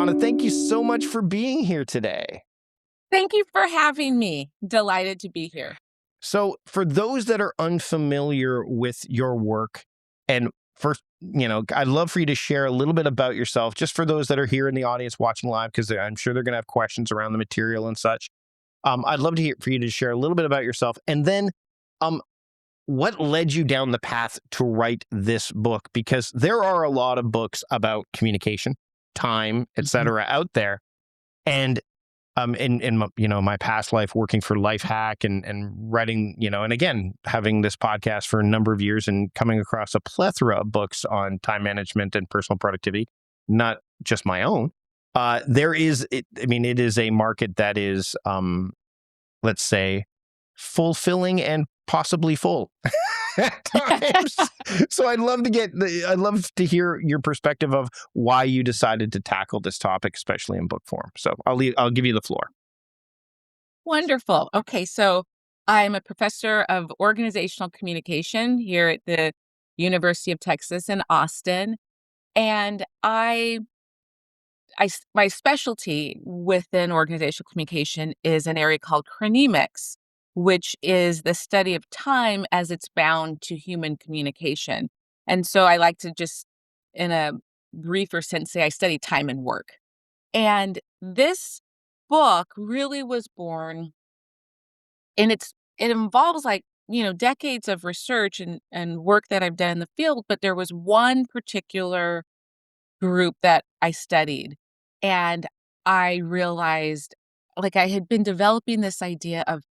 Dawna, thank you so much for being here today. Thank you for having me. Delighted to be here. So, for those that are unfamiliar with your work, and first, I'd love for you to share a little bit about yourself, just for those that are here in the audience watching live, because I'm sure they're going to have questions around the material and such. I'd love to hear for you to share a little bit about yourself, and then, um, what led you down the path to write this book? Because there are a lot of books about communication, time, Mhm. etc., out there, and in my past life working for Life Hack and writing, and again having this podcast for a number of years and coming across a plethora of books on time management and personal productivity, not just my own. It is a market that is, let's say, fulfilling and possibly full at times. So I'd love to hear your perspective of why you decided to tackle this topic, especially in book form. So I'll give you the floor. Wonderful. Okay, so I'm a professor of organizational communication here at the University of Texas in Austin, and my specialty within organizational communication is an area called chronemics, which is the study of time as it's bound to human communication. And so I like to just, in a briefer sense, say I study time and work. And this book really was born, and it involves, like, decades of research and work that I've done in the field, but there was one particular group that I studied, and I realized, like, I had been developing this idea of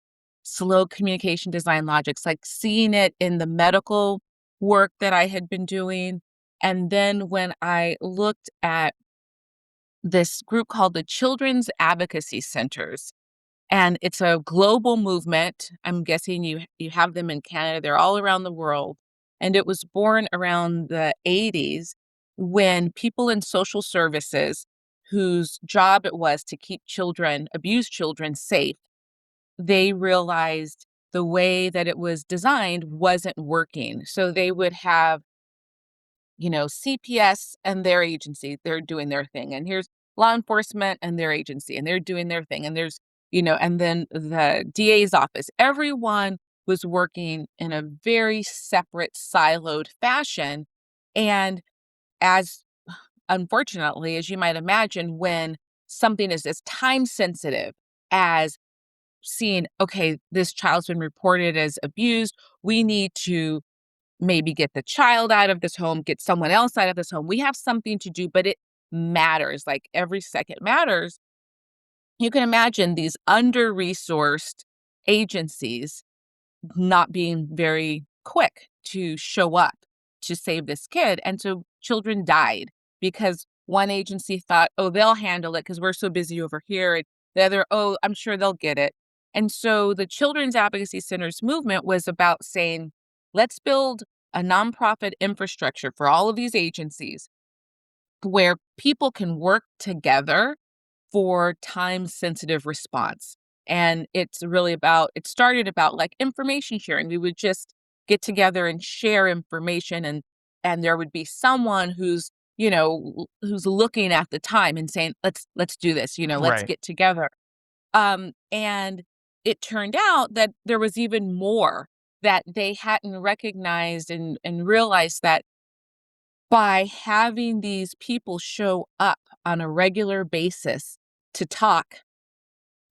slow communication design logics, like seeing it in the medical work that I had been doing. And then when I looked at this group called the Children's Advocacy Centers, and it's a global movement. I'm guessing you have them in Canada. They're all around the world. And it was born around the 80s when people in social services whose job it was to keep children, abused children, safe, they realized the way that it was designed wasn't working. So they would have, CPS and their agency, they're doing their thing. And here's law enforcement and their agency, and they're doing their thing. And there's, and then the DA's office. Everyone was working in a very separate, siloed fashion. And as unfortunately, as you might imagine, when something is as time sensitive as seeing, okay, this child's been reported as abused, we need to maybe get the child out of this home, get someone else out of this home. We have something to do, but it matters. Like, every second matters. You can imagine these under-resourced agencies not being very quick to show up to save this kid. And so children died because one agency thought, oh, they'll handle it because we're so busy over here. And the other, oh, I'm sure they'll get it. And so the Children's Advocacy Centers movement was about saying, let's build a nonprofit infrastructure for all of these agencies where people can work together for time sensitive response. And it started about, like, information sharing. We would just get together and share information, and there would be someone who's looking at the time and saying, let's do this, let's Right. get together. And it turned out that there was even more that they hadn't recognized and realized that by having these people show up on a regular basis to talk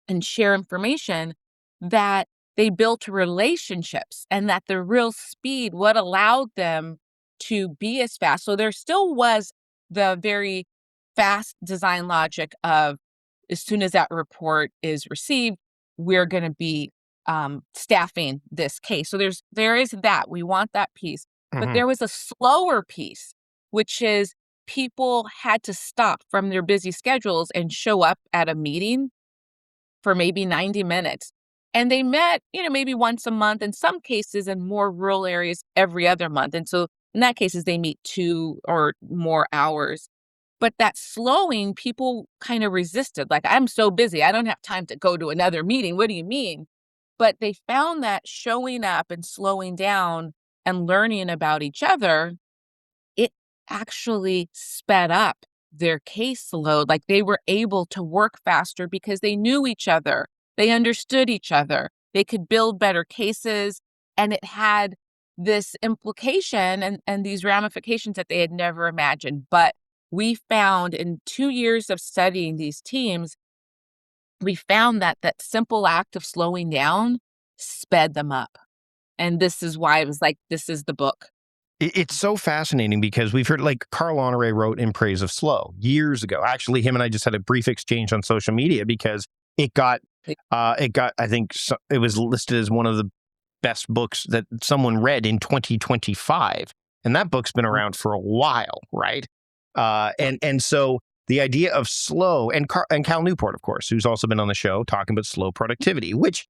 and share information, that they built relationships, and that the real speed, what allowed them to be as fast. So there still was the very fast design logic of, as soon as that report is received, we're going to be staffing this case. So there is that. We want that piece. But Hmm. there was a slower piece, which is people had to stop from their busy schedules and show up at a meeting for maybe 90 minutes. And they met, maybe once a month, in some cases in more rural areas every other month. And so in that cases, they meet 2 or more hours. But that slowing, people kind of resisted. Like, I'm so busy, I don't have time to go to another meeting. What do you mean? But they found that showing up and slowing down and learning about each other, it actually sped up their caseload. Like they were able to work faster because they knew each other. They understood each other. They could build better cases. And it had this implication and these ramifications that they had never imagined. But we found in 2 years of studying these teams, we found that that simple act of slowing down sped them up. And this is why it was like, this is the book. It's so fascinating because we've heard, like, Carl Honore wrote In Praise of Slow years ago. Actually, him and I just had a brief exchange on social media because it got, I think it was listed as one of the best books that someone read in 2025. And that book's been around for a while, right? And so the idea of slow, and Cal Newport, of course, who's also been on the show talking about slow productivity, which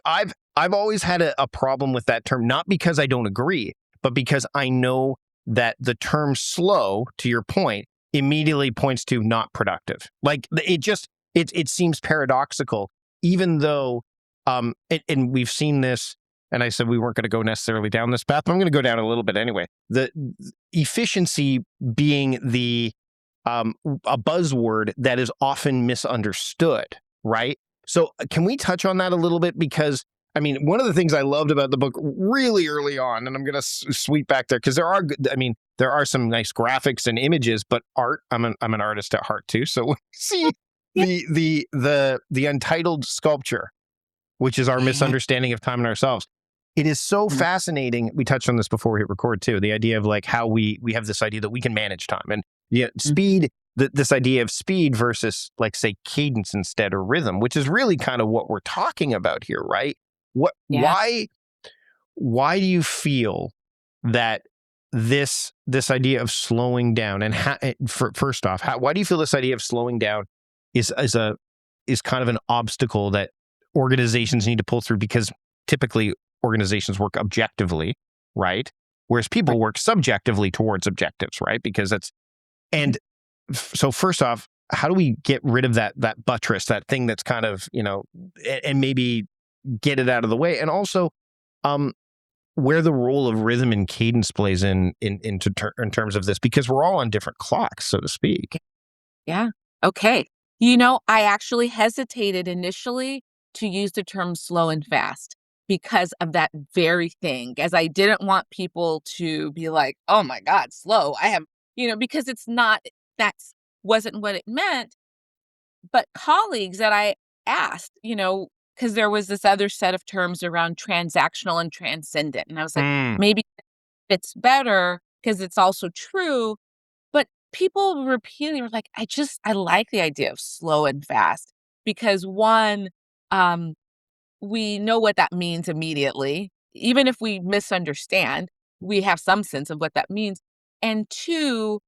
I've always had a problem with that term, not because I don't agree, but because I know that the term slow, to your point, immediately points to not productive. Like it seems paradoxical, even though, and we've seen this, and I said we weren't going to go necessarily down this path, but I'm going to go down a little bit anyway. The efficiency being a buzzword that is often misunderstood, right? So can we touch on that a little bit? Because I mean, one of the things I loved about the book really early on, and I'm going to sweep back there because there are some nice graphics and images, but art. I'm an artist at heart too. So see the untitled sculpture, which is our misunderstanding of time and ourselves. It is so fascinating. We touched on this before we hit record too. The idea of like how we have this idea that we can manage time and speed. This idea of speed versus, like, say, cadence instead, or rhythm, which is really kind of what we're talking about here, right? Why do you feel that this idea of slowing down, and first off, why do you feel this idea of slowing down is kind of an obstacle that organizations need to pull through? Because typically organizations work objectively, right? Whereas people work subjectively towards objectives, right? Because that's, and so first off, how do we get rid of that buttress, that thing that's kind of, and maybe get it out of the way? And also, where the role of rhythm and cadence plays in terms of this, because we're all on different clocks, so to speak. Yeah. Okay. I actually hesitated initially to use the term slow and fast because of that very thing, as I didn't want people to be like, oh my God, slow. I have, because it's not, wasn't what it meant. But colleagues that I asked, because there was this other set of terms around transactional and transcendent. And I was like, maybe it's better because it's also true. But people repeatedly were like, I like the idea of slow and fast because one, we know what that means immediately. Even if we misunderstand, we have some sense of what that means. And two,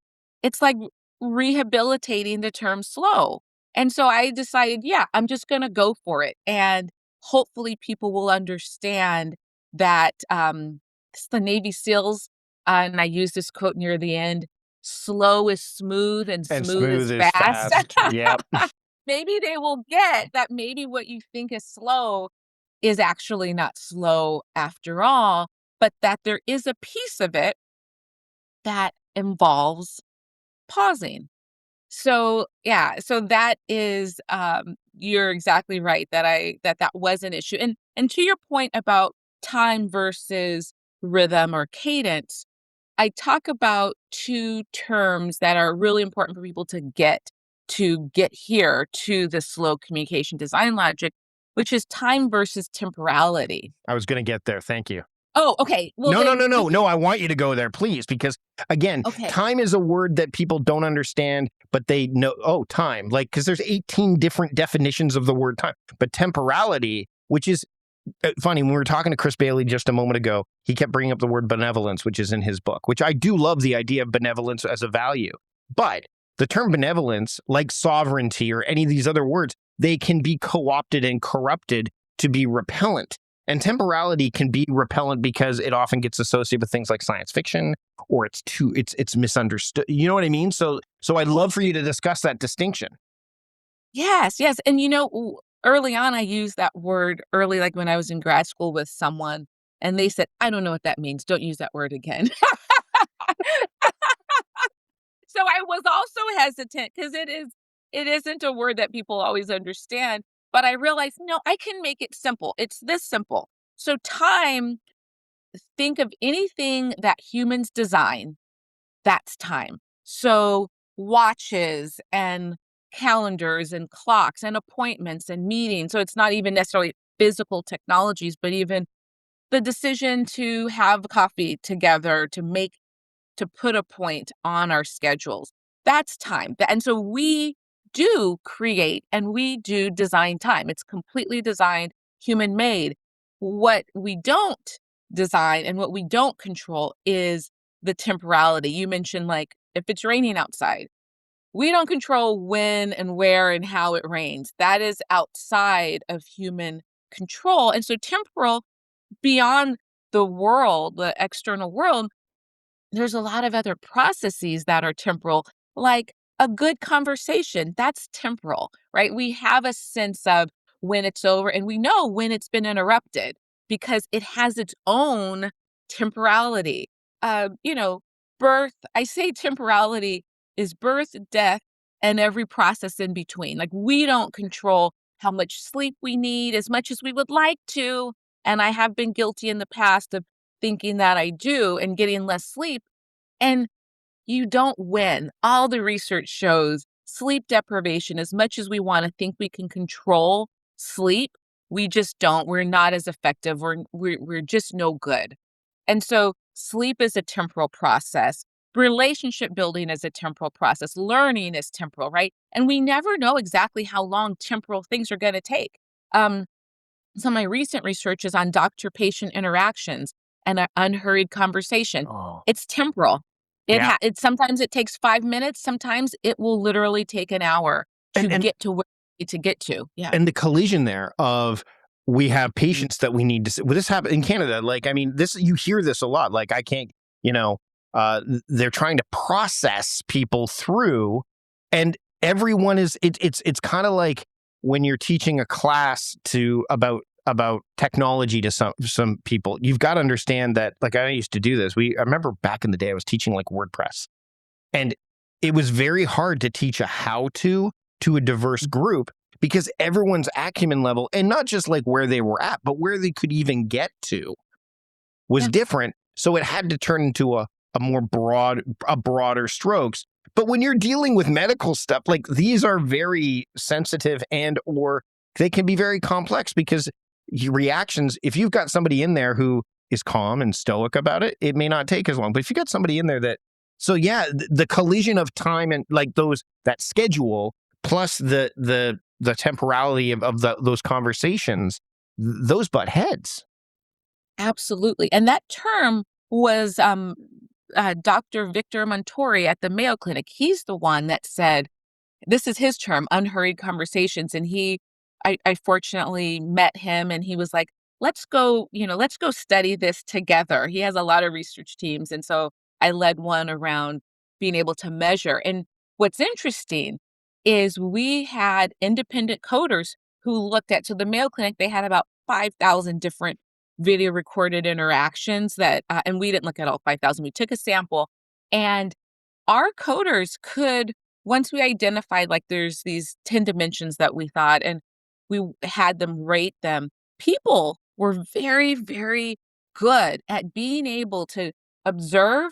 it's like rehabilitating the term slow. And so I decided, yeah, I'm just going to go for it. And hopefully people will understand that it's the Navy SEALs, and I use this quote near the end, slow is smooth and smooth is fast. Yep. Maybe they will get that maybe what you think is slow is actually not slow after all, but that there is a piece of it that involves pausing. So, yeah, so that is, you're exactly right that was an issue. And to your point about time versus rhythm or cadence, I talk about two terms that are really important for people to get here to the slow communication design logic, which is time versus temporality. I was going to get there. Thank you. Oh, okay. Well, No. I want you to go there, please, because again, time is a word that people don't understand, but they know. Oh, time, like, because there's 18 different definitions of the word time. But temporality, which is funny, when we were talking to Chris Bailey just a moment ago, he kept bringing up the word benevolence, which is in his book, which I do love the idea of benevolence as a value. But the term benevolence, like sovereignty or any of these other words, they can be co-opted and corrupted to be repellent. And temporality can be repellent because it often gets associated with things like science fiction, or it's misunderstood. You know what I mean? So I'd love for you to discuss that distinction. Yes. And early on, I used that word like when I was in grad school with someone, and they said, I don't know what that means. Don't use that word again. So I was also hesitant because it isn't a word that people always understand, but I realized, no, I can make it simple. It's this simple. So time, think of anything that humans design, that's time. So watches and calendars and clocks and appointments and meetings. So it's not even necessarily physical technologies, but even the decision to have coffee together, to put a point on our schedules. That's time. And so we do create and we do design time. It's completely designed, human made. What we don't design and what we don't control is the temporality. You mentioned, like, if it's raining outside, we don't control when and where and how it rains. That is outside of human control. And so temporal, beyond the world, the external world, there's a lot of other processes that are temporal, like a good conversation. That's temporal, right? We have a sense of when it's over and we know when it's been interrupted because it has its own temporality. You know, birth, I say temporality is birth, death, and every process in between. Like, we don't control how much sleep we need as much as we would like to. And I have been guilty in the past of thinking that I do and getting less sleep. And you don't win. All the research shows sleep deprivation, as much as we want to think we can control sleep, we just don't. We're not as effective. We're just no good. And so sleep is a temporal process. Relationship building is a temporal process. Learning is temporal, right? And we never know exactly how long temporal things are going to take. Um, some of my recent research is on doctor-patient interactions and an unhurried conversation. Oh, It's temporal. yeah. It sometimes it takes 5 minutes, sometimes it will literally take an hour to And get to where you need to get to. Yeah. and the collision there of we have Mhm. patients that we need to well, this happened in Canada. Like, I mean, this you hear this a lot. Like, I can't, you know, they're trying to process people through, and everyone is it's kind of like when you're teaching a class to about technology to some people. You've got to understand that, like, I used to do this. I remember back in the day I was teaching like WordPress, and it was very hard to teach a how to a diverse group because everyone's acumen level, and not just like where they were at, but where they could even get to, was Yeah, different. So it had to turn into a broader strokes. But when you're dealing with medical stuff, like, these are very sensitive, and or they can be very complex because reactions, if you've got somebody in there who is calm and stoic about it, it may not take as long. But if you got somebody in there that, so yeah, the collision of time and like that schedule plus the temporality of those conversations, those butt heads. absolutely. And that term was Dr. Victor Montori at the Mayo Clinic. He's the one that said, this is his term, unhurried conversations. And I fortunately met him and he was like, let's go study this together. He has a lot of research teams. And so I led one around being able to measure. And what's interesting is we had independent coders who looked at, so the Mayo Clinic, they had about 5,000 different video recorded interactions and we didn't look at all 5,000. We took a sample and our coders could, once we identified, like, there's these 10 dimensions that we thought, and had them rate them, people were very, very good at being able to observe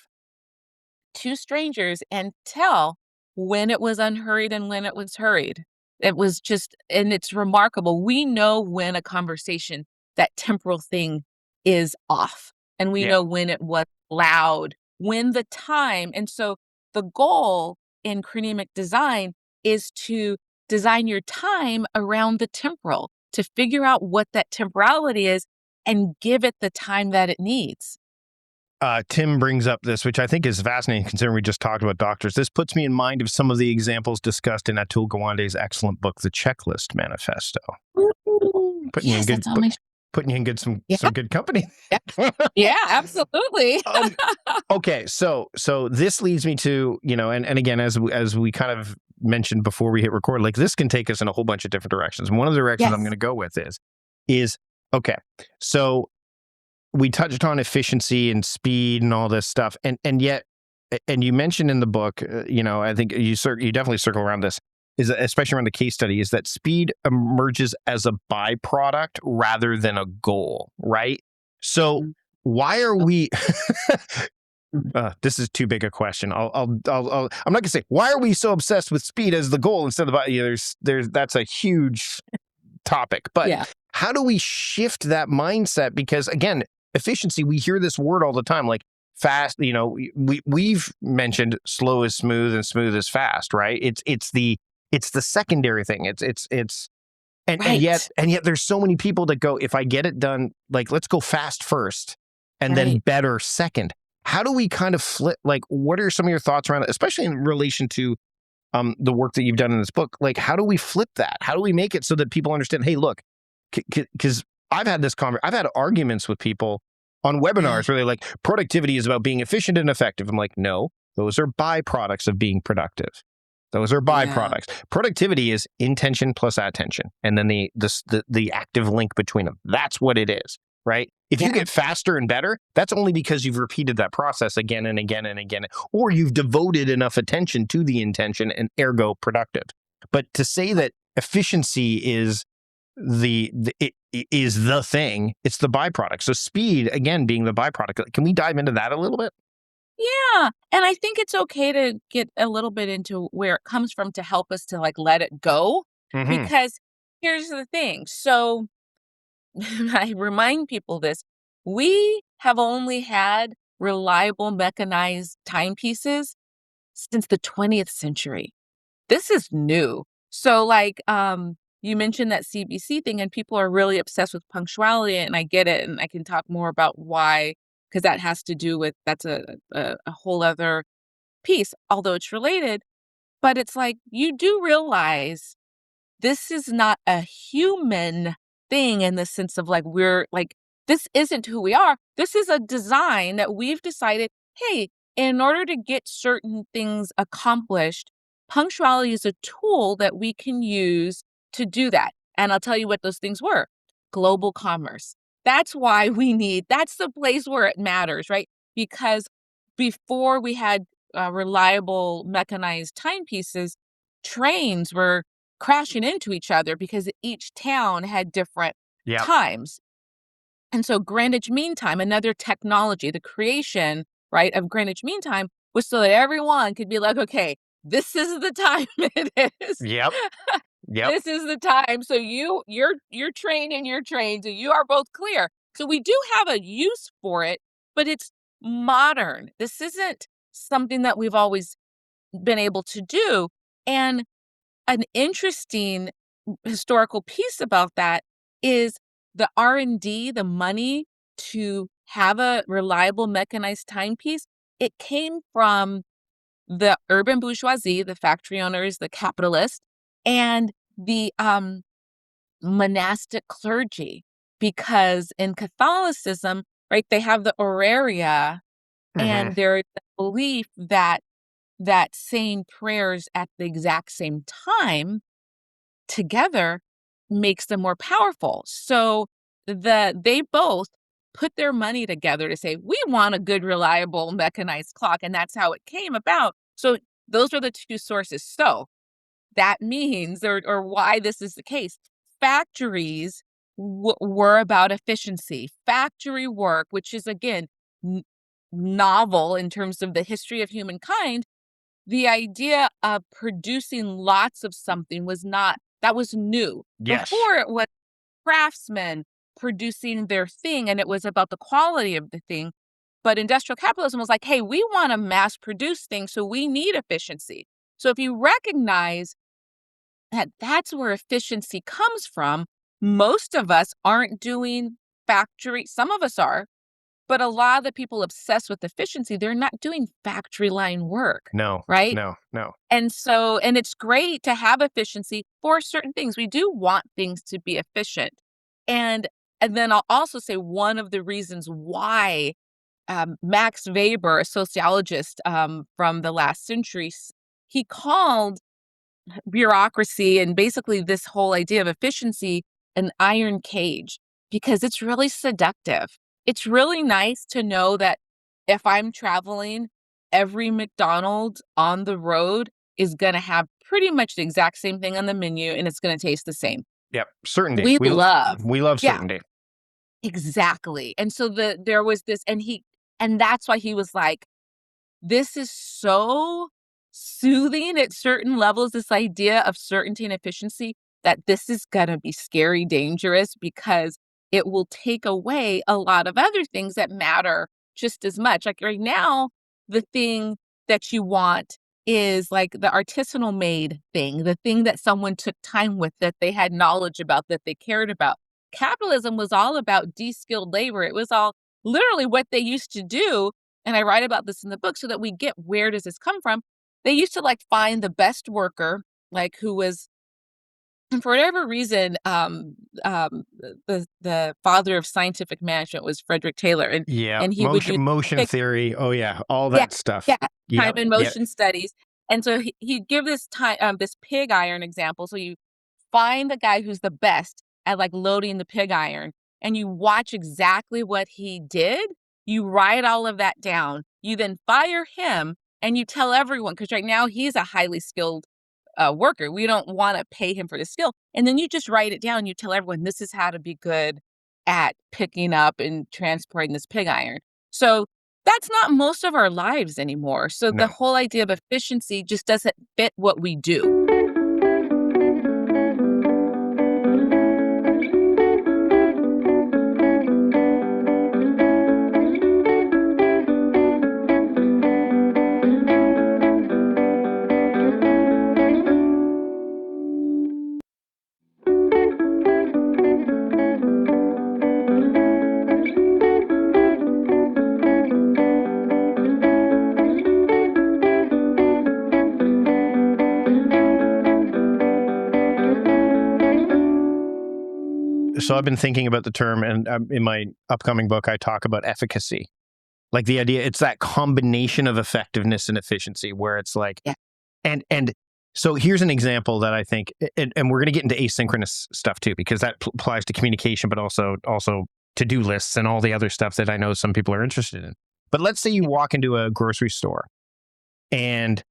two strangers and tell when it was unhurried and when it was hurried. It was just, and it's remarkable. We know when a conversation, that temporal thing, is off, and we Yeah. know when it was loud, when the time. And so the goal in chronemic design is to design your time around the temporal, to figure out what that temporality is and give it the time that it needs. Tim brings up this, which I think is fascinating considering we just talked about doctors. This puts me in mind of some of the examples discussed in Atul Gawande's excellent book, The Checklist Manifesto. Ooh, Putting you in yes, good that's on my. putting you in good some Yeah, good company. yeah, absolutely. um, okay, so this leads me to, and again, as we kind of mentioned before we hit record, like, this can take us in a whole bunch of different directions. And one of the directions I'm Yes. going to go with is okay. So we touched on efficiency and speed and all this stuff, and yet and you mentioned in the book, I think you definitely circle around this, is especially around the case study, is that speed emerges as a byproduct rather than a goal, right? So Mhm. why are Oh, we? mhm. This is too big a question. I'm not gonna say why are we so obsessed with speed as the goal instead of there's that's a huge topic, but Yeah. how do we shift that mindset? Because again, efficiency, we hear this word all the time, like fast, we've mentioned slow is smooth and smooth is fast, right? It's the secondary thing. It's and yet Right. there's so many people that go, if I get it done, like let's go fast first and then Right. better second. How do we kind of flip, like what are some of your thoughts around it, especially in relation to the work that you've done in this book? Like, how do we flip that? How do we make it so that people understand, hey, look, because I've had arguments with people on Yeah. webinars where they're like, productivity is about being efficient and effective. I'm like, no, those are byproducts of being productive. Those are Yeah. byproducts. Productivity is intention plus attention, and then the active link between them. That's what it is, right? If you Yeah. get faster and better, that's only because you've repeated that process again and again and again, or you've devoted enough attention to the intention and ergo productive. But to say that efficiency is is the thing, it's the byproduct. So speed, again, being the byproduct. Can we dive into that a little bit? Yeah, and I think it's okay to get a little bit into where it comes from to help us to, like, let it go, Hmm. because here's the thing, so I remind people this, we have only had reliable mechanized timepieces since the 20th century. This is new. So, like, you mentioned that CBC thing, and people are really obsessed with punctuality, and I get it, and I can talk more about why, because that has to do with that's a whole other piece, although it's related. But it's like you do realize this is not a human thing in the sense of like we're like this isn't who we are. This is a design that we've decided, hey, in order to get certain things accomplished, punctuality is a tool that we can use to do that. And I'll tell you what those things were. Global commerce. That's why we need, that's the place where it matters, right? Because before we had reliable mechanized timepieces, trains were crashing into each other because each town had different Yep. times. And so Greenwich Mean Time, another technology, the creation, right, of Greenwich Mean Time was so that everyone could be like, okay, this is the time it is. Yep. Yep. This is the time. So you're trained and you're trained. So you are both clear. So we do have a use for it, but it's modern. This isn't something that we've always been able to do. And an interesting historical piece about that is the R&D, the money to have a reliable mechanized timepiece, it came from the urban bourgeoisie, the factory owners, the capitalists, and the monastic clergy. Because in Catholicism, right, they have the auraria, Hmm. and there's the belief that saying prayers at the exact same time together makes them more powerful. So they both put their money together to say, we want a good, reliable, mechanized clock. And that's how it came about. So those are the two sources. So that means, or why this is the case, factories were about efficiency. Factory work, which is again n- novel in terms of the history of humankind, the idea of producing lots of something was not, that was new. Yes. Before it was craftsmen producing their thing and it was about the quality of the thing. But industrial capitalism was like, hey, we want to mass produce things, so we need efficiency. So if you recognize that that's where efficiency comes from, most of us aren't doing factory, some of us are, but a lot of the people obsessed with efficiency, they're not doing factory line work, No. right? No. No. And so, and it's great to have efficiency for certain things. We do want things to be efficient. And and then I'll also say one of the reasons why Max Weber, a sociologist from the last century, he called bureaucracy and basically this whole idea of efficiency an iron cage because it's really seductive. It's really nice to know that if I'm traveling every McDonald's on the road is gonna have pretty much the exact same thing on the menu, and it's gonna taste the same. Yep. Certainty. We love We love Yeah, certainty. exactly, and so there was this and that's why he was like, "This is so soothing at certain levels, this idea of certainty and efficiency, that this is gonna be scary dangerous because it will take away a lot of other things that matter just as much." Like, right now, the thing that you want is, like, the artisanal made thing, the thing that someone took time with, that they had knowledge about, that they cared about. Capitalism was all about de-skilled labor. It was all literally what they used to do, and I write about this in the book so that we get where does this come from. They used to, like, find the best worker, like, who was and for whatever reason, the father of scientific management was Frederick Taylor, Yeah. and he would use Motion pick theory. Oh yeah. All yeah, that stuff. yeah, time Yep. and Yep. motion studies, and so he'd give this pig iron example, so you find the guy who's the best at, like, loading the pig iron, and you watch exactly what he did, you write all of that down, you then fire him, and you tell everyone because right now he's a highly skilled, worker, we don't wanna pay him for the skill, and then you just write it down, you tell everyone, "This is how to be good at picking up and transporting this pig iron." So, that's not most of our lives anymore, so the No. whole idea of efficiency just doesn't fit what we do. So I've been thinking about the term, and in my upcoming book, I talk about efficacy. Like the idea, it's that combination of effectiveness and efficiency where it's like, Yeah. and so here's an example that I think, and we're going to get into asynchronous stuff too, because that applies to communication, but also to-do lists and all the other stuff that I know some people are interested in. But let's say you walk into a grocery store and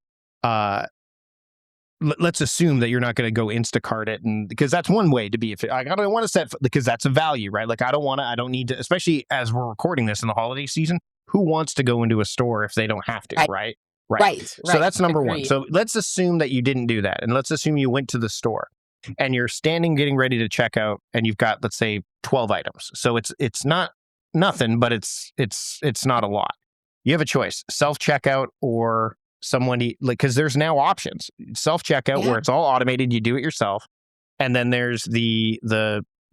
let's assume that you're not going to go Instacart it, and because that's one way to be. I don't want to set, because that's a value, right? Like I don't need to, especially as we're recording this in the holiday season. Who wants to go into a store if they don't have to, right? Right, So that's number one. agreed. So let's assume that you didn't do that, and let's assume you went to the store and you're standing getting ready to check out, and you've got, let's say, 12 items. So it's not nothing, but it's not a lot. You have a choice: self checkout or someone, like, because there's now options. Self checkout, Yeah. where it's all automated, you do it yourself, and then there's the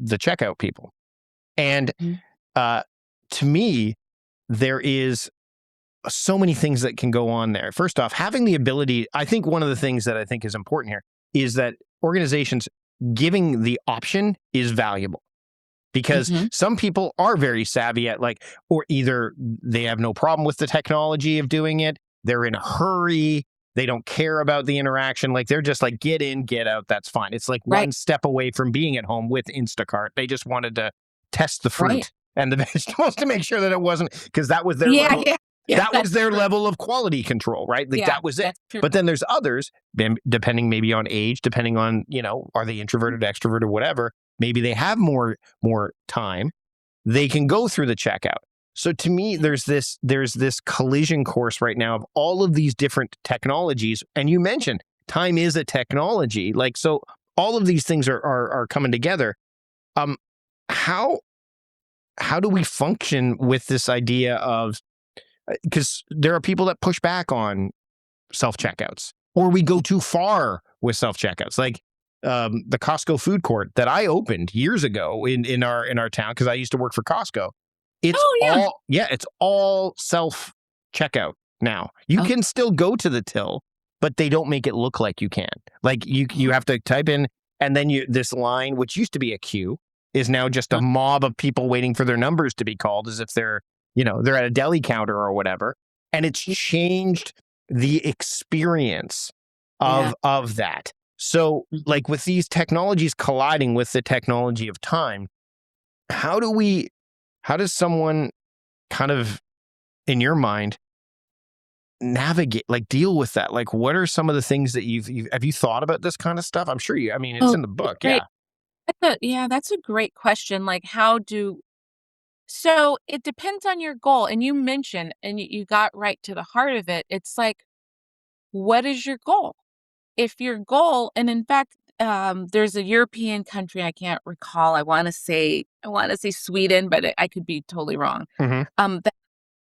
checkout people. And Mhm. to me, there is so many things that can go on there. First off, having the ability, I think one of the things that I think is important here is that organizations giving the option is valuable, because Mhm. some people are very savvy at, like, or either they have no problem with the technology of doing it, they're in a hurry, they don't care about the interaction, like they're just like, get in, get out, that's fine. It's like Right, one step away from being at home with Instacart. They just wanted to test the right. fruit and the vegetables to make sure that it wasn't, because that was their Yeah, level. yeah, yeah, That was that's their true. level of quality control, right? Like Yeah, that was it. that's true. But then there's others, depending maybe on age, depending on, are they introverted, extrovert, or whatever. Maybe they have more time. They can go through the checkout. So to me, there's this collision course right now of all of these different technologies. And you mentioned time is a technology. Like, so all of these things are coming together. How do we function with this idea of, because there are people that push back on self checkouts, or we go too far with self checkouts, like the Costco food court that I opened years ago in our town, because I used to work for Costco. Oh, yeah. It's all self checkout now. You Oh, can still go to the till, but they don't make it look like you can. Like you have to type in, and then this line, which used to be a queue, is now just a mob of people waiting for their numbers to be called, as if they're at a deli counter or whatever. And it's changed the experience yeah. of that. So, Mhm. like, with these technologies colliding with the technology of time, how does someone kind of, in your mind, navigate, like deal with that? Like, what are some of the things that you've have you thought about this kind of stuff? I'm sure you, I mean, it's Oh, in the that's book. great. Yeah. That's a great question. Like, how do so it depends on your goal. And you mentioned, and you got right to the heart of it. It's like, what is your goal? If your goal, and in fact, there's a European country I can't recall. I want to say Sweden, but I could be totally wrong. Hmm. That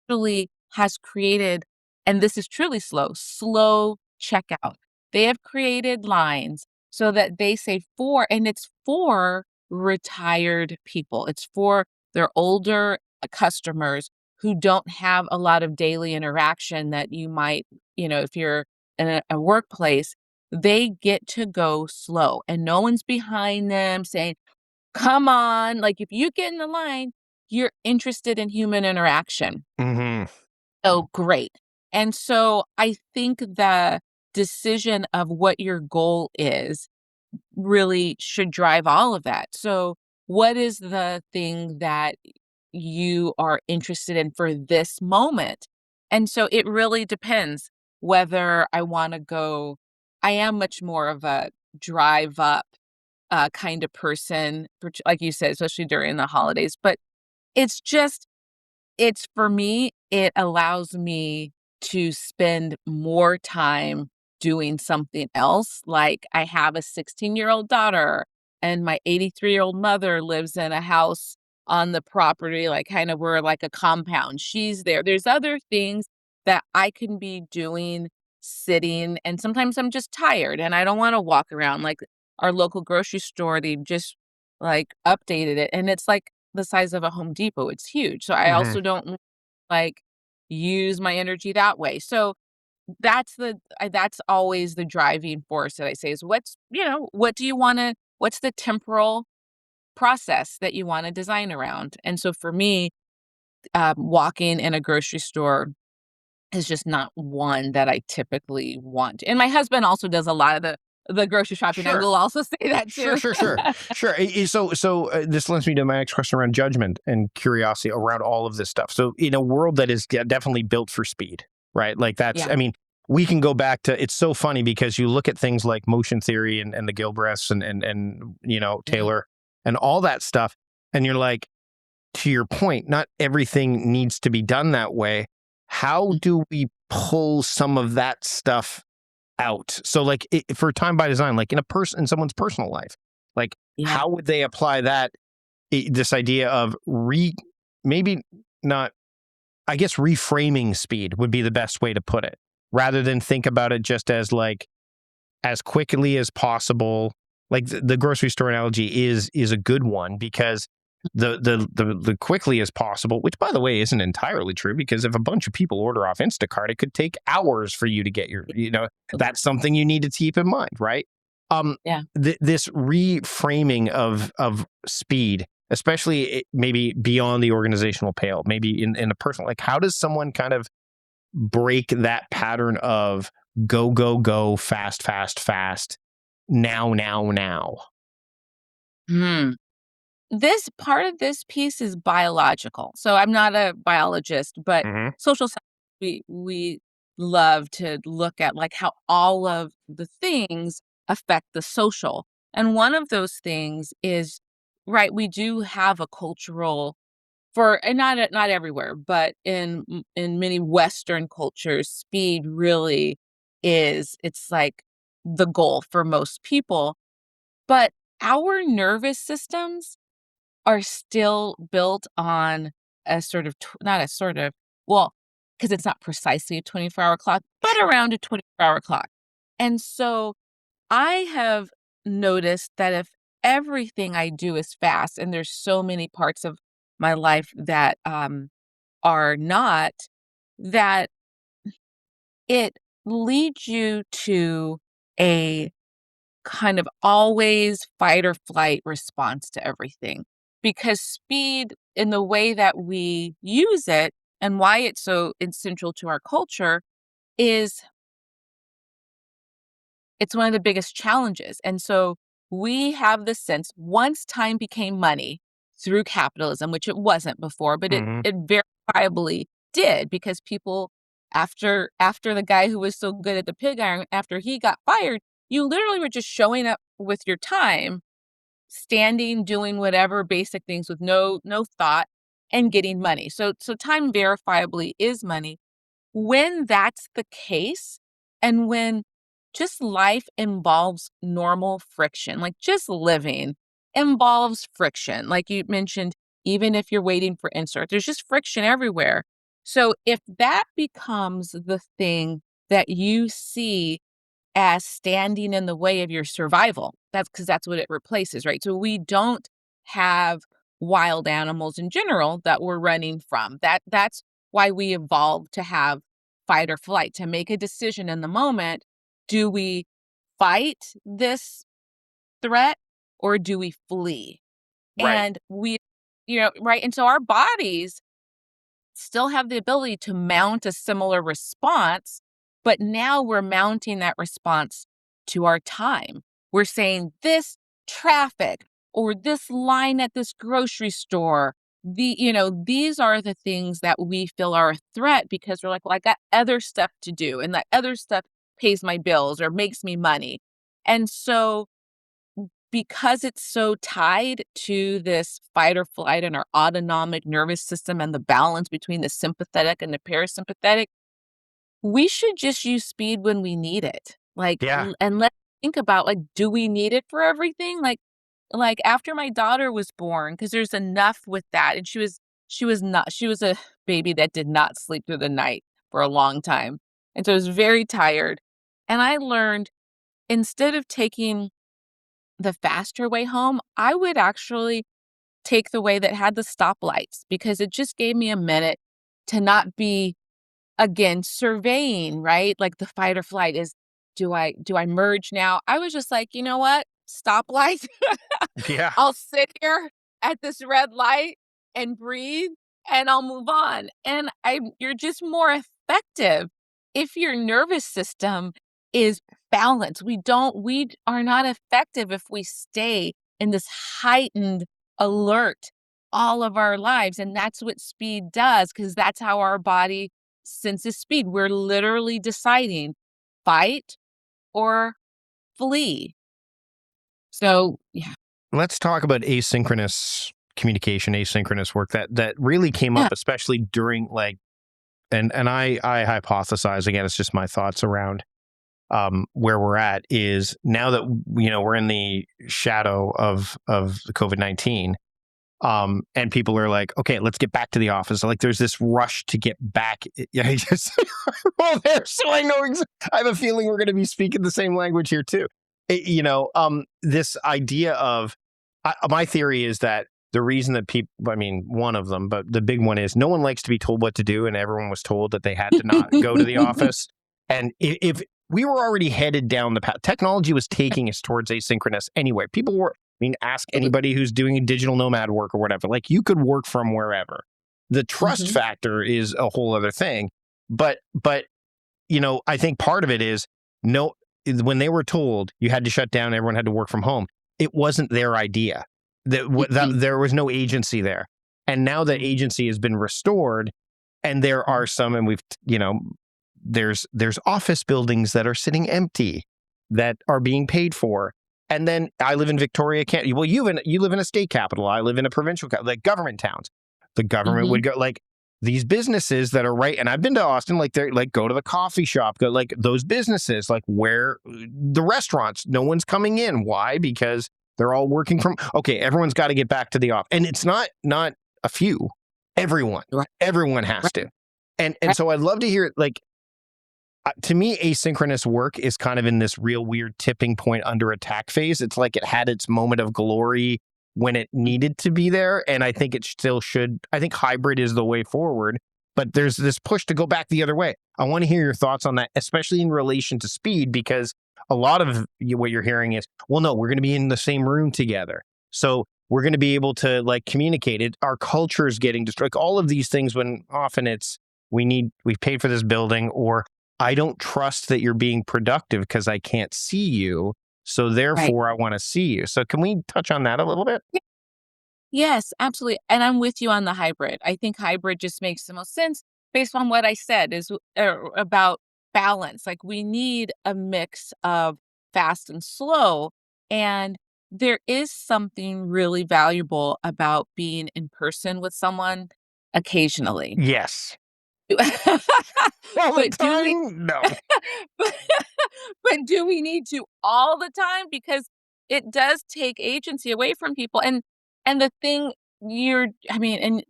actually has created, and this is truly slow checkout. They have created lines so that they say for, and it's for retired people. It's for their older customers who don't have a lot of daily interaction that you might, if you're in a workplace, they get to go slow and no one's behind them saying, come on. Like if you get in the line, you're interested in human interaction. Hmm. Oh, great. And so I think the decision of what your goal is really should drive all of that. So, what is the thing that you are interested in for this moment? And so it really depends whether I want to go. I am much more of a drive up kind of person, like you said, especially during the holidays. But it's just it's for me, it allows me to spend more time doing something else. Like, I have a 16-year-old daughter, and my 83-year-old mother lives in a house on the property, like, kind of we're like a compound. She's there. There's other things that I can be doing sitting, and sometimes I'm just tired and I don't wanna walk around. Like, our local grocery store, they just, like, updated it, and it's like the size of a Home Depot. It's huge. So I Hmm. also don't like use my energy that way. So that's always the driving force that I say is what do you want to what's the temporal process that you want to design around? And so for me, walking in a grocery store is just not one that I typically want. And my husband also does a lot of the grocery shopping. I Sure. will also say that Sure, too. sure, sure, sure. This leads me to my next question around judgment and curiosity around all of this stuff. So, in a world that is definitely built for speed, right? Like that's, Yeah. I mean, we can go back to. It's so funny because you look at things like motion theory and the Gilbreths and Yeah. Taylor and all that stuff, and you're like, to your point, not everything needs to be done that way. How do we pull some of that stuff out? So like for time by design, like in someone's personal life, like Yeah. how would they apply that this idea of maybe not, I guess reframing speed would be the best way to put it, rather than think about it just as like as quickly as possible. Like the grocery store analogy is a good one because the quickly as possible, which by the way isn't entirely true, because if a bunch of people order off Instacart, it could take hours for you to get your, that's something you need to keep in mind, right? Yeah. This reframing of speed, especially maybe beyond the organizational pale, maybe in a personal, like how does someone kind of break that pattern of go, go, go, fast, fast, fast, now, now, now. Hmm. This part of this piece is biological. So I'm not a biologist, but Hmm. social science, we love to look at like how all of the things affect the social. And one of those things is right, we do have a cultural and not everywhere, but in many Western cultures, speed really it's like the goal for most people. But our nervous systems are still built on a sort of not a sort of well, because it's not precisely a 24-hour clock, but around a 24-hour clock. And so I have noticed that if everything I do is fast, and there's so many parts of my life that are not, that it leads you to a kind of always fight or flight response to everything. Because speed, in the way that we use it and why it's so essential to our culture, is it's one of the biggest challenges. And so we have the sense once time became money through capitalism, which it wasn't before, but it Hmm. it verifiably did because people After the guy who was so good at the pig iron, after he got fired, you literally were just showing up with your time, standing, doing whatever basic things with no thought, and getting money. So time verifiably is money. When that's the case, and when just life involves normal friction, like just living involves friction, like you mentioned, even if you're waiting for insert, there's just friction everywhere. So if that becomes the thing that you see as standing in the way of your survival. That's because that's what it replaces, right? So we don't have wild animals in general that we're running from. That's why we evolved to have fight or flight, to make a decision in the moment. Do we fight this threat or do we flee? Right. And right. And so our bodies still have the ability to mount a similar response, but now we're mounting that response to our time. We're saying this traffic or this line at this grocery store, these are the things that we feel are a threat because we're like, well, I got other stuff to do, and that other stuff pays my bills or makes me money. And so because it's so tied to this fight or flight in our autonomic nervous system and the balance between the sympathetic and the parasympathetic, we should just use speed when we need it. Like, Yeah. and let's think about, like, do we need it for everything? Like after my daughter was born, because there's enough with that, and she was a baby that did not sleep through the night for a long time, and so I was very tired, and I learned instead of taking the faster way home, I would actually take the way that had the stoplights because it just gave me a minute to not be, again, surveying, right? Like the fight or flight is, do I merge now? I was just like, you know what? Stoplight. Yeah. I'll sit here at this red light and breathe and I'll move on. And you're just more effective if your nervous system is balanced. We are not effective if we stay in this heightened alert all of our lives. And that's what speed does, because that's how our body senses speed. We're literally deciding fight or flee. So, yeah. Let's talk about asynchronous communication, asynchronous work that really came Yeah. up, especially during like, and I hypothesize again, it's just my thoughts around where we're at is now that we're in the shadow of the COVID-19. And people are like, okay, let's get back to the office. Like, there's this rush to get back. Yeah, I just well, there. So I know. I have a feeling we're going to be speaking the same language here too. This idea of my theory is that the reason that people, I mean, one of them, but the big one is no one likes to be told what to do, and everyone was told that they had to not go to the office. And if we were already headed down the path, technology was taking us towards asynchronous anyway. People were. I mean, ask anybody who's doing digital nomad work or whatever. Like, you could work from wherever. The trust Mhm. factor is a whole other thing. But I think part of it is no. When they were told you had to shut down, everyone had to work from home. It wasn't their idea. That Mhm. there was no agency there. And now that Mhm. agency has been restored, and there are some, and there's office buildings that are sitting empty that are being paid for. And then I live in Victoria, Canada. Well, you live in a state capital. I live in a provincial, like government towns. The government Mhm. would go like these businesses that are right. And I've been to Austin, like they're like go to the coffee shop, go like those businesses, like where the restaurants, no one's coming in. Why? Because they're all working from. Okay, everyone's got to get back to the office, and it's not a few. Right, Everyone has right, to. And right. so I'd love to hear like to me, asynchronous work is kind of in this real weird tipping point under attack phase. It's like it had its moment of glory when it needed to be there. And I think it still should. I think hybrid is the way forward, but there's this push to go back the other way. I want to hear your thoughts on that, especially in relation to speed, because a lot of what you're hearing is, well, no, we're going to be in the same room together. So we're going to be able to like communicate it. Our culture is getting destroyed. Like, all of these things, when often it's, we've paid for this building, or I don't trust that you're being productive because I can't see you. So Right. therefore, I want to see you. So can we touch on that a little bit? Y Yes, absolutely, and I'm with you on the hybrid. I think hybrid just makes the most sense based on what I said is about balance. Like we need a mix of fast and slow. And there is something really valuable about being in person with someone occasionally. Yes. All the But do we time? No. but but do we need to all the time? Because it does take agency away from people, and the thing you're I mean, and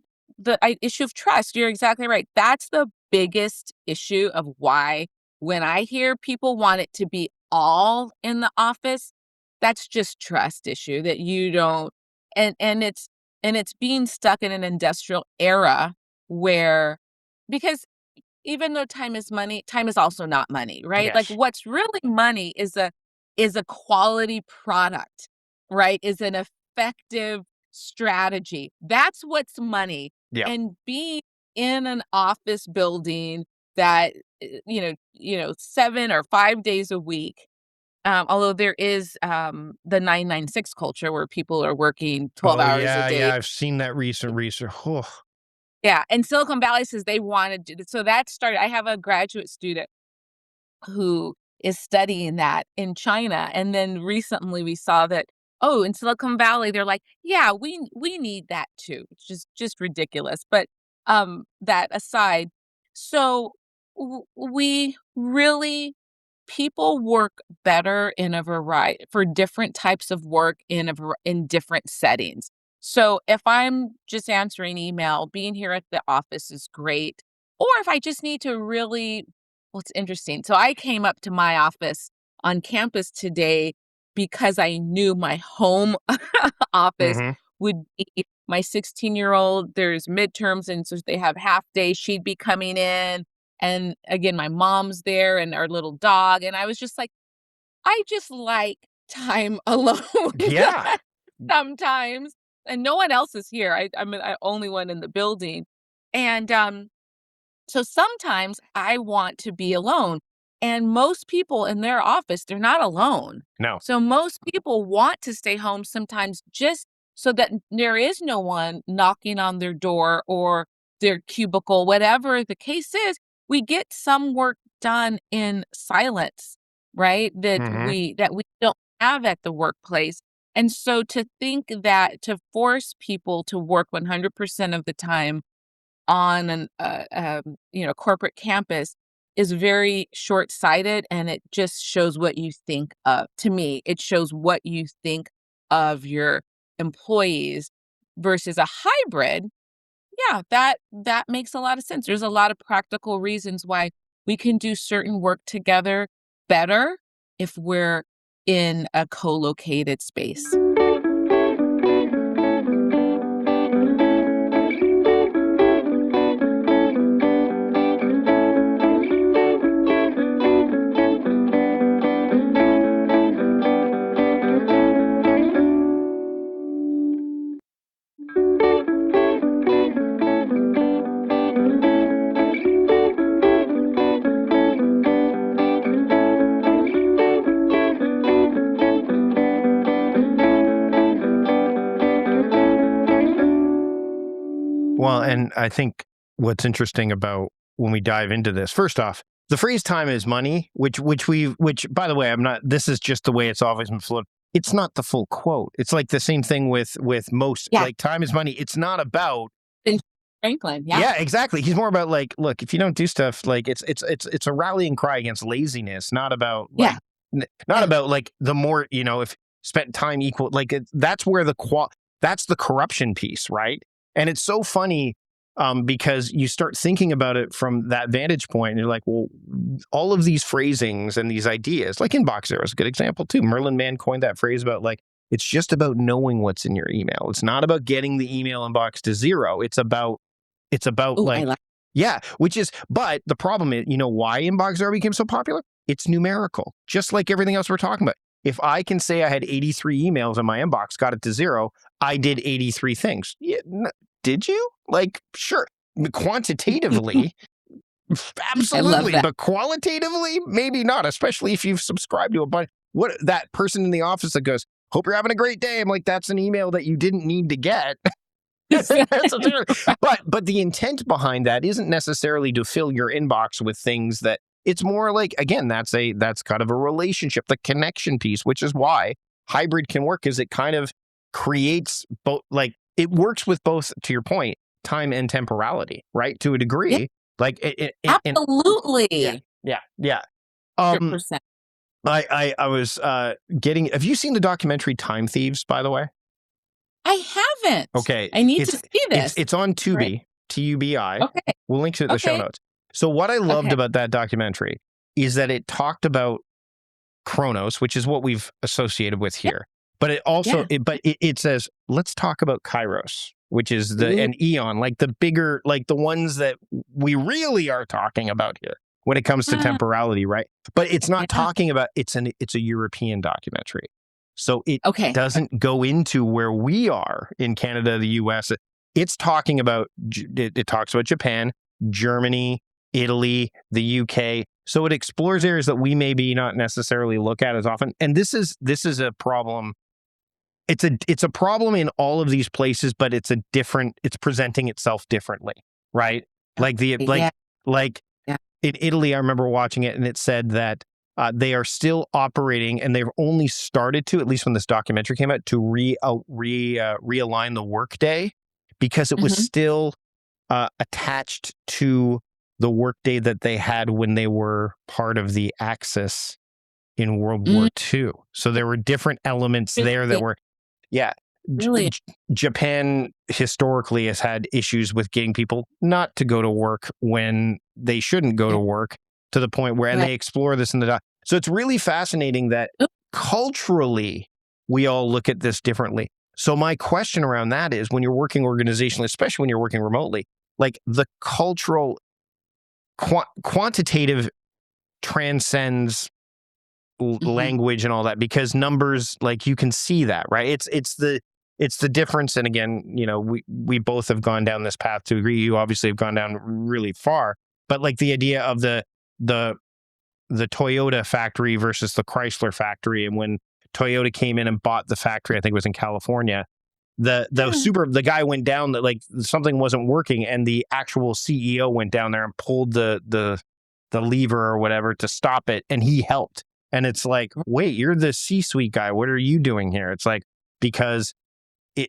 issue of trust, you're exactly right. That's the biggest issue of why when I hear people want it to be all in the office, that's just trust issue that you don't and it's being stuck in an industrial era where because even though time is money, time is also not money, right? Like Yes. what's really money is a quality product, right? Is an effective strategy. That's what's money. Yeah. And being in an office building that 7 or 5 days a week, although there is the 996 culture where people are working 12 Oh, hours a yeah, day. yeah, I've seen that recent research. Oh, Yeah, and Silicon Valley says they wanted to so that started I have a graduate student who is studying that in China, and then recently we saw that, oh, in Silicon Valley, they're like, "Yeah, we need that too," which is just ridiculous, but, that aside, so we really people work better in a variety for different types of work in different settings. So if I'm just answering email, being here at the office is great. Or if I just need to really, well, it's interesting. So I came up to my office on campus today because I knew my home office mhm. would be my 16-year-old. There's midterms, and so they have half days. She'd be coming in. And again, my mom's there and our little dog. And I was just like, I just like time alone Yeah. sometimes. And no one else is here. I'm the only one in the building. And so sometimes I want to be alone. And most people in their office, they're not alone. No. So most people want to stay home sometimes just so that there is no one knocking on their door or their cubicle, whatever the case is. We get some work done in silence, right? Mhm. That we don't have at the workplace. And so to think that to force people to work 100% of the time on corporate campus is very short-sighted, and it just shows what you think of to me, it shows what you think of your employees versus a hybrid. Yeah, that makes a lot of sense. There's a lot of practical reasons why we can do certain work together better if we're in a co-located space. Well, and I think what's interesting about when we dive into this, first off, the phrase "time is money," which by the way, I'm not. This is just the way it's always been floated. It's not the full quote. It's like the same thing with most Yeah, like time is money. It's not about. Ben Franklin, yeah. Yeah, exactly. He's more about like, look, if you don't do stuff, like it's a rallying cry against laziness, not about Yeah, like not yeah. about like the more, if spent time equal like that's where that's the corruption piece, right? And it's so funny because you start thinking about it from that vantage point and you're like, well, all of these phrasings and these ideas, like inbox zero is a good example too. Merlin Mann coined that phrase about like it's just about knowing what's in your email. It's not about getting the email inbox to zero. It's about Oh, I like, like yeah, but the problem is, why inbox zero became so popular? It's numerical, just like everything else we're talking about. If I can say I had 83 emails in my inbox, got it to zero, I did 83 things. Yeah, did you? Like, sure. Quantitatively, I love absolutely. that. But qualitatively, maybe not, especially if you've subscribed to a bunch. What that person in the office that goes, hope you're having a great day. I'm like, that's an email that you didn't need to get. But the intent behind that isn't necessarily to fill your inbox with things that it's more like, again, that's kind of a relationship, the connection piece, which is why hybrid can work, is it kind of creates both, like it works with both, to your point, time and temporality, right? To a Yeah, degree, like and yeah, absolutely. yeah. Um, 100%. I was getting. Have you seen the documentary Time Thieves, by the way? I haven't. Okay, I need to see this. it's on Right. Tubi, TUBI. Okay. We'll link to it in the show Okay. notes. So what I loved Okay. about that documentary is that it talked about Chronos, which is what we've associated with Yeah. here. But it also Yeah. it says, let's talk about Kairos, which is Ooh, an eon, like the bigger, like the ones that we really are talking about here when it comes to yeah. temporality, right? But it's not Yeah. talking about, it's a European documentary. So it Okay. doesn't go into where we are in Canada, the US. It's talking about, it talks about Japan, Germany, Italy, the UK. So it explores areas that we maybe not necessarily look at as often. And this is a problem. It's a problem in all of these places, but it's presenting itself differently, right? Like Yeah. like Yeah. in Italy, I remember watching it and it said that they are still operating, and they've only started to, at least when this documentary came out, to realign the workday, because it was Mhm. still attached to the workday that they had when they were part of the Axis in World Mm, War II. So there were different elements there that really, were, yeah. really. Japan historically has had issues with getting people not to go to work when they shouldn't go Yeah. to work, to the point where, and Right. they explore this in the doc. So it's really fascinating that Oop. culturally we all look at this differently. So my question around that is, when you're working organizationally, especially when you're working remotely, like the cultural quantitative transcends Mhm. language and all that, because numbers, like you can see that, right? It's the difference. And again, we both have gone down this path to agree. You obviously have gone down really far, but like the idea of the Toyota factory versus the Chrysler factory, and when Toyota came in and bought the factory, I think it was in California, Yeah. the guy went down, that like something wasn't working, and the actual CEO went down there and pulled the lever or whatever to stop it, and he helped. And it's like, wait, you're the C-suite guy, what are you doing here? It's like, because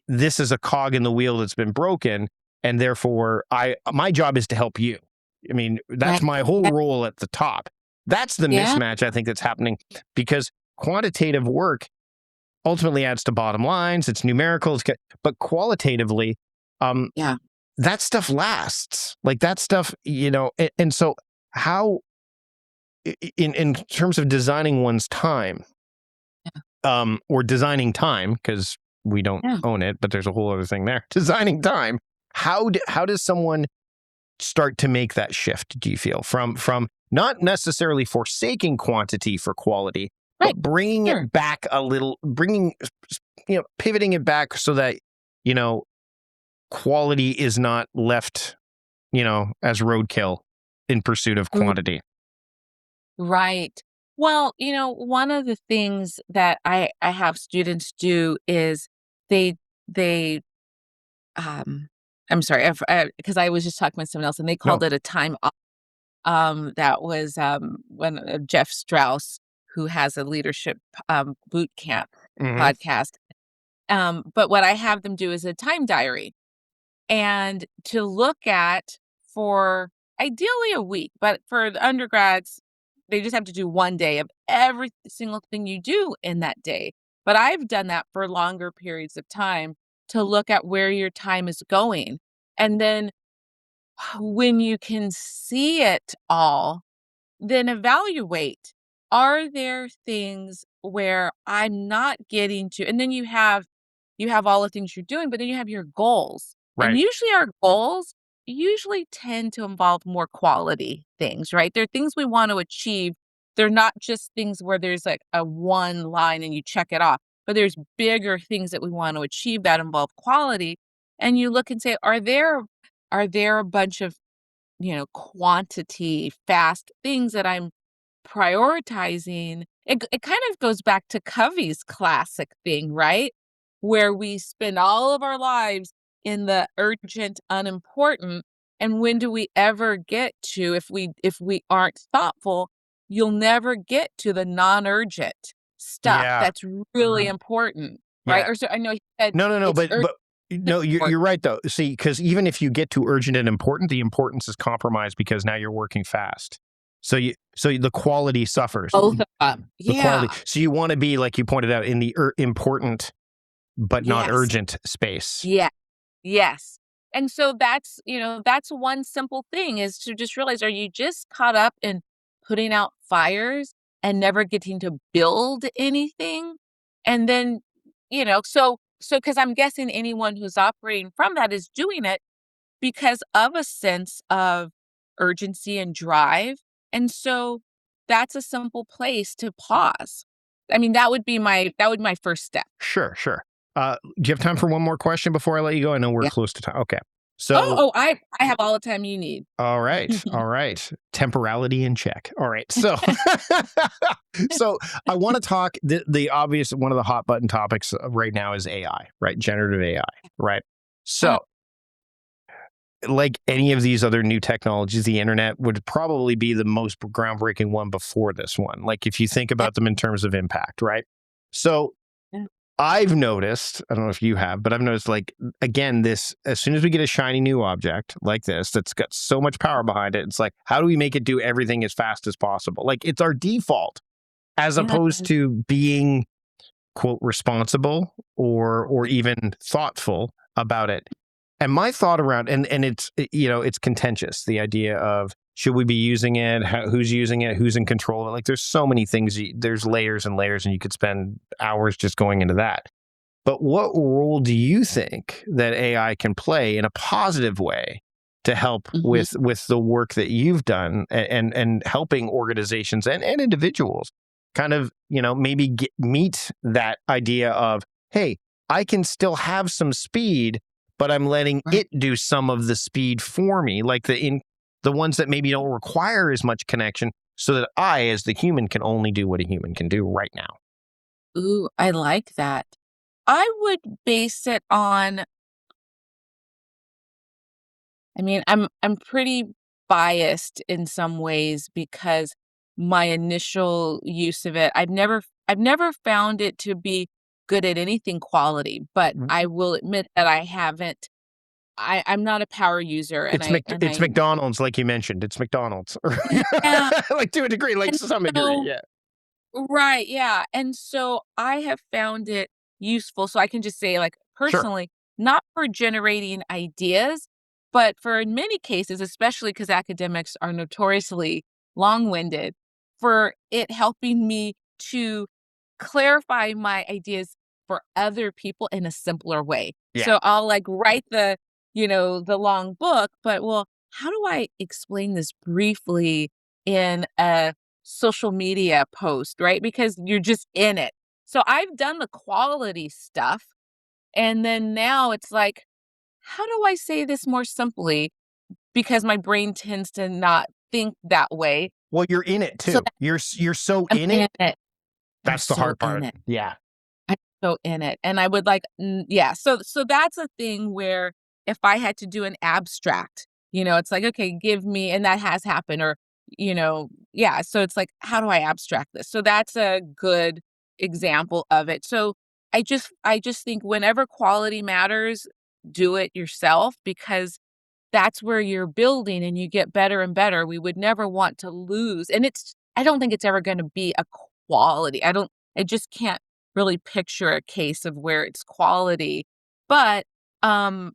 this is a cog in the wheel that's been broken, and therefore my job is to help you. I mean, that's Right. my whole Yeah. role at the top. That's the Yeah. mismatch I think that's happening, because quantitative work ultimately adds to bottom lines. It's numerical, but qualitatively, um, Yeah. that stuff lasts. Like that stuff, and so how, in terms of designing one's time, or designing time, because we don't Yeah. own it, but there's a whole other thing there. Designing time. How does someone start to make that shift? Do you feel, from not necessarily forsaking quantity for quality, Right. but bringing Sure. it back a little, pivoting it back so that you know quality is not left, as roadkill in pursuit of quantity. Right. Well, one of the things that I have students do is they I'm sorry, because I was just talking with someone else and they called No. it a time off. That was when Jeff Strauss, who has a leadership boot camp Hmm. podcast. But what I have them do is a time diary, and to look at for ideally a week, but for the undergrads, they just have to do 1 day of every single thing you do in that day. But I've done that for longer periods of time to look at where your time is going. And then when you can see it all, then evaluate, are there things where I'm not getting to, and then you have all the things you're doing, but then you have your goals. And Right. usually our goals usually tend to involve more quality things, right? They're things we want to achieve. They're not just things where there's like a one line and you check it off, but there's bigger things that we want to achieve that involve quality. And you look and say, are there a bunch of, quantity, fast things that I'm prioritizing? It kind of goes back to Covey's classic thing, right? Where we spend all of our lives in the urgent, unimportant. And when do we ever get to, if we aren't thoughtful, you'll never get to the non-urgent stuff Yeah. that's really important, right? Yeah. Or so I know you said No, no, no, it's urgent but no, you're important. right though. See, because even if you get to urgent and important, the importance is compromised because now you're working fast. So the quality suffers. Both of them. The quality. Yeah. So you want to be, like you pointed out, in the important but not Yes. urgent space. Yeah. Yes. And so that's one simple thing is to just realize, are you just caught up in putting out fires and never getting to build anything? And then, because I'm guessing anyone who's operating from that is doing it because of a sense of urgency and drive. And so that's a simple place to pause. I mean, that would be my first step. Sure, sure. Do you have time for one more question before I let you go? I know we're Yeah. close to time. Okay. Oh, So, oh, I have all the time you need. all right, all right. Temporality in check. All right. So, so I want to talk the obvious one of the hot button topics right now is AI, right? Generative AI, right? Uh, So, like any of these other new technologies, the internet would probably be the most groundbreaking one before this one. Like if you think yeah, about them in terms of impact, right? So yeah, I've noticed, I don't know if you have, but I've noticed, like, again, this, as soon as we get a shiny new object like this that's got so much power behind it, it's like, how do we make it do everything as fast as possible? Like, it's our default as yeah, opposed to being, quote, responsible or even thoughtful about it. And my thought around, and it's contentious, the idea of should we be using it, who's using it, who's in control of it. Like, there's so many things, there's layers and layers, and you could spend hours just going into that. But what role do you think that AI can play in a positive way to help mhm, with the work that you've done, and helping organizations and individuals kind of, maybe meet that idea of, hey, I can still have some speed, but I'm letting right. it do some of the speed for me, like the ones that maybe don't require as much connection, so that I, as the human, can only do what a human can do right now. Ooh, I like that. I would base it on, I mean, I'm pretty biased in some ways because my initial use of it, I've never found it to be good at anything quality, but I will admit that I haven't I'm not a power user and It's McDonald's, like you mentioned. It's McDonald's, yeah, like to a degree, like and to some degree. so Yeah, right, yeah, and so I have found it useful, so I can just say, like, sure. personally, not for generating ideas, but for in many cases, especially because academics are notoriously long-winded, for it helping me to clarify my ideas for other people in a simpler way. Yeah, So I'll, like, write the long book, but, well, how do I explain this briefly in a social media post, right? Because you're just in it. So I've done the quality stuff, and then now it's like, how do I say this more simply? Because my brain tends to not think that way. well, you're in it So too. You're so I'm in in it. it. I'm That's the so hard in part. it. Yeah, I'm so in it. And I would like, yeah. So that's a thing where if I had to do an abstract, it's like, okay, give me, and that has happened, or, yeah. So it's like, how do I abstract this? So that's a good example of it. So I just think whenever quality matters, do it yourself because that's where you're building and you get better and better. We would never want to lose. And I don't think it's ever going to be a quality. I just can't really picture a case of where it's quality. But, um,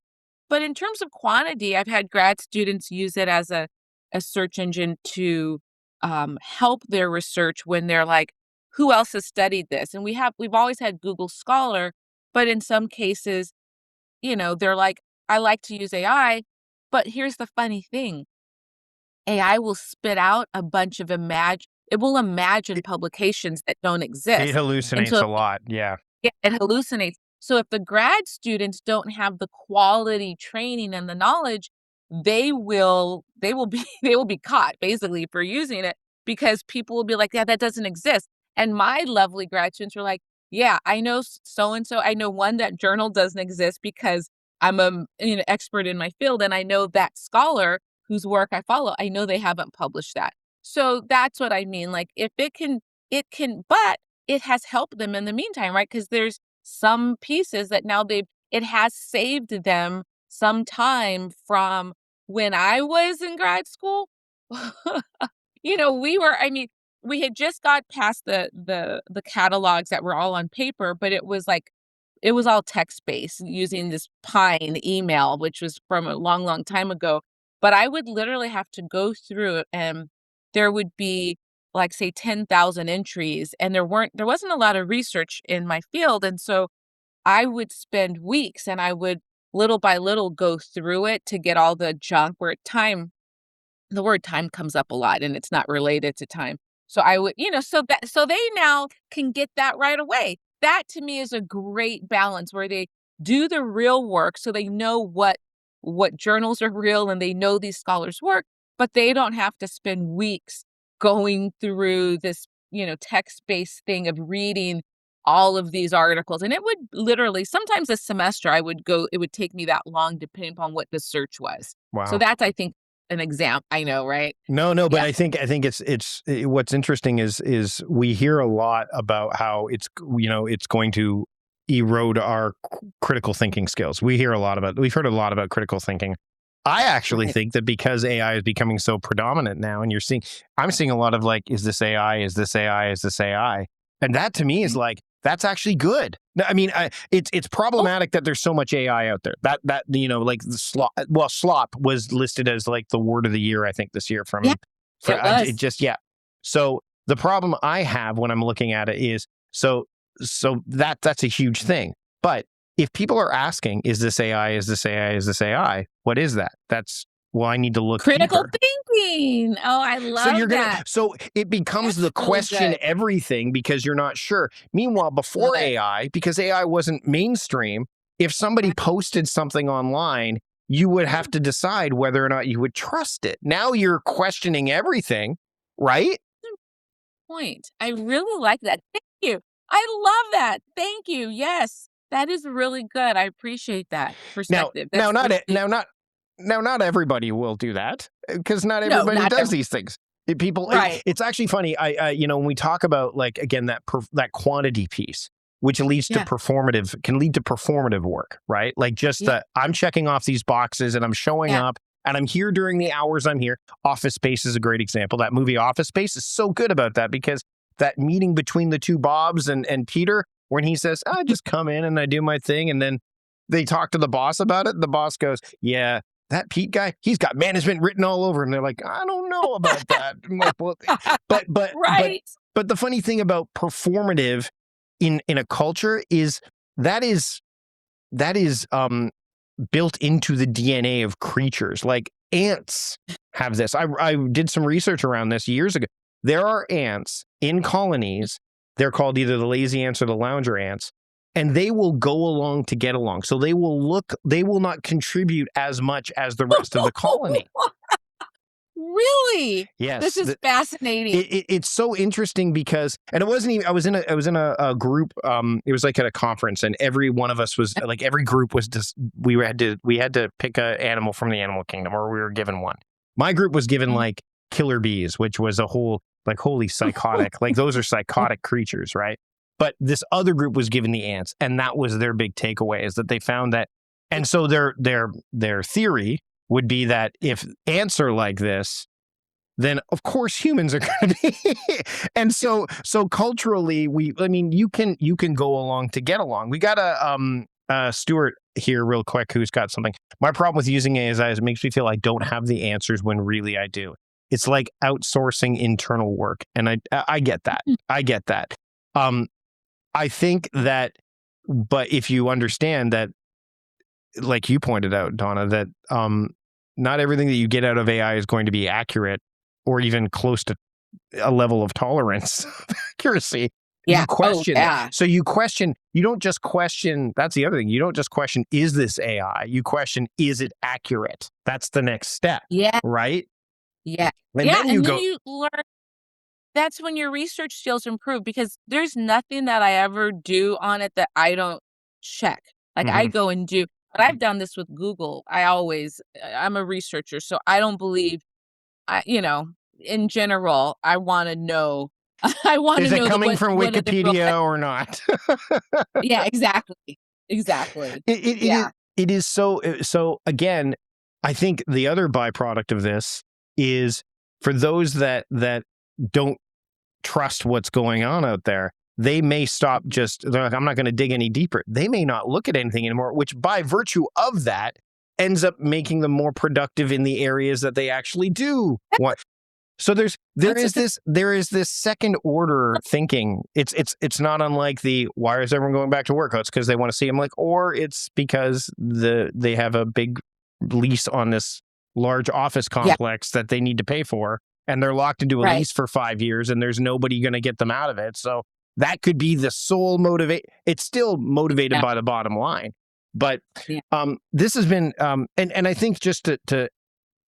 but in terms of quantity, I've had grad students use it as a search engine to help their research when they're like, who else has studied this? And we've always had Google Scholar, but in some cases, they're like, I like to use AI, but here's the funny thing. AI will spit out a bunch of it will imagine it, publications that don't it exist. And hallucinates so a lot. Yeah, it hallucinates. So if the grad students don't have the quality training and the knowledge, they will be they will be caught basically for using it because people will be like, yeah, that doesn't exist. And my lovely grad students were like, yeah, I know so and so. I know one that journal doesn't exist because I'm a expert in my field, and I know that scholar whose work I follow, I know they haven't published that. So that's what I mean. Like if but it has helped them in the meantime, right? Because there's some pieces that now it has saved them some time from when I was in grad school. I mean, we had just got past the catalogs that were all on paper, but it was all text-based using this Pine email, which was from a long, long time ago. But I would literally have to go through it, and there would be, like, say, 10,000 entries, and there wasn't a lot of research in my field, and so I would spend weeks, and I would little by little go through it to get all the junk where time the word time comes up a lot, and it's not related to time. So I would, so they now can get that right away. That to me is a great balance where they do the real work so they know what journals are real and they know these scholars work, but they don't have to spend weeks going through this, text-based thing of reading all of these articles. And it would literally sometimes a semester it would take me that long depending upon what the search was. So Wow. that's, I think, an exam. I know, right? No, but Yeah. I think what's interesting is we hear a lot about how it's going to erode our critical thinking skills. We've heard a lot about critical thinking. I actually Right. think that because AI is becoming so predominant now, and I'm seeing a lot of like, is this AI? Is this AI? Is this AI? And that to me is Right. like, that's actually good. No, I mean, it's Oh, problematic that there's so much AI out there. That like the slop. Well, slop was listed as like the word of the year, I think, this year yeah, for it it was. just yeah. So the problem I have when I'm looking at it is that's a huge thing. But if people are asking, is this AI? Is this AI? Is this AI? What is that? I need to look Critical deeper. thinking. Oh, I love that. So it becomes That's the really question good. everything because you're not sure. Meanwhile, before Good. AI, because AI wasn't mainstream, if somebody Right. posted something online, you would have to decide whether or not you would trust it. Now you're questioning everything, right? Point. I really like that. Thank you. I love that. Thank you. Yes. That is really good. I appreciate that Now, perspective. now That's not e- really now not everybody will do that because not no, everybody not does every these things. right. It's actually funny. When we talk about like again that quantity piece, which Yeah. can lead to performative work, right? Like just Yeah. that I'm checking off these boxes and I'm showing Yeah. up and I'm here during the hours I'm here. Office Space is a great example. That movie Office Space is so good about that because that meeting between the two Bobs and Peter when he says, "I just come in and I do my thing," and then they talk to the boss about it. The boss goes, "Yeah, that Pete guy, he's got management written all over him." They're like, "I don't know about that." I'm like, well, but but but Right. but the funny thing about performative in a culture is that is that is built into the DNA of creatures. Like ants have this. I did some research around this years ago. There are ants in colonies. They're called either the lazy ants or the lounger ants, and they will go along to get along. So they will not contribute as much as the rest of the colony. Really? This Yes, is fascinating. it's so interesting because and it wasn't even I was in a group it was like at a conference and every one of us was like every group was just we had to pick a animal from the animal kingdom or we were given one. My group was given Mhm. like killer bees, which was a whole like holy psychotic. Like those are psychotic creatures, right? But this other group was given the ants and that was their big takeaway is that they found that and so their theory would be that if ants are like this then of course humans are going to be and so culturally you can go along to get along. We got a Stuart here real quick who's got something. My problem with using AI is it makes me feel I don't have the answers when really I do. It's like outsourcing internal work and I get that. I get that. um I think that but if you understand that like you pointed out, Dawna, that not everything that you get out of AI is going to be accurate or even close to a level of tolerance of accuracy. Yeah. You Oh, question that. yeah. So you don't just question, that's the other thing. You don't just question, is this AI? You question, is it accurate? That's the next step, Yeah. right? Yeah. And Yeah, then you and then go, you learn that's when your research skills improve because there's nothing that I ever do on it that I don't check. Like I mhm, go and do But I've done this with Google. I'm a researcher, so I don't believe in general, I wanna know I wanna Is it know coming from what are the real Wikipedia or not? Yeah, exactly. Exactly. It is Yeah. so again, I think the other byproduct of this is for those that don't trust what's going on out there, they may stop they're like, I'm not going to dig any deeper. They may not look at anything anymore, which by virtue of that ends up making them more productive in the areas that they actually do want. So That's a good there is this second order thinking. It's not unlike the why is everyone going back to work? Oh, it's because they want to see them, like, or it's because they have a big lease on this large office Yeah, complex that they need to pay for, and they're locked into a right. lease for 5 years, and there's nobody going to get them out of it. So that could be the sole motivate. It's still motivated Yeah, by the bottom line, but yeah. this has been and I think just to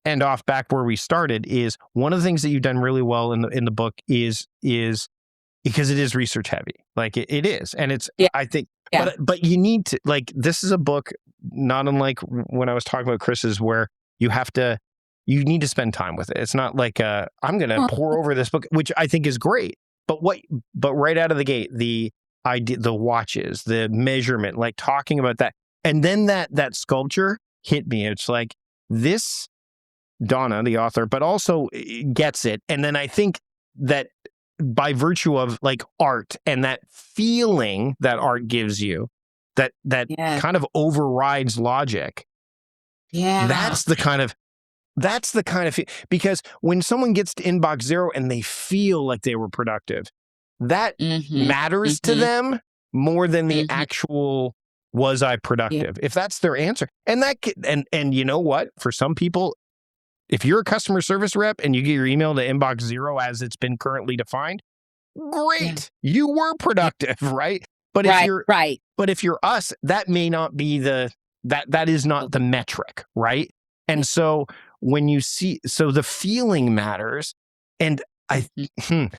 end off back where we started is one of the things that you've done really well in the book is because it is research heavy, like it is, and it's Yeah, I think, yeah. but you need to, like, this is a book not unlike when I was talking about Chris's, where you need to spend time with it. It's not like I'm gonna Oh, pour over this book, which I think is great, but right out of the gate, the idea, the watches, the measurement, like talking about that, and then that sculpture hit me. It's like this Dawna, the author, but also gets it. And then I think that by virtue of like art and that feeling that art gives you, that yeah. kind of overrides logic. Yeah. That's the kind of because when someone gets to inbox zero and they feel like they were productive, that Mhm. matters to Mhm. them more than the Mhm. actual was I Yeah. productive, if that's their answer. And and you know what, for some people, if you're a customer service rep and you get your email to inbox zero as it's been currently defined, Yeah. great. You were Yeah. productive, right? But if Right, you're right. us, that may not be that is not the metric, right? Yeah. And so when you see, so the feeling matters. And I Mhm.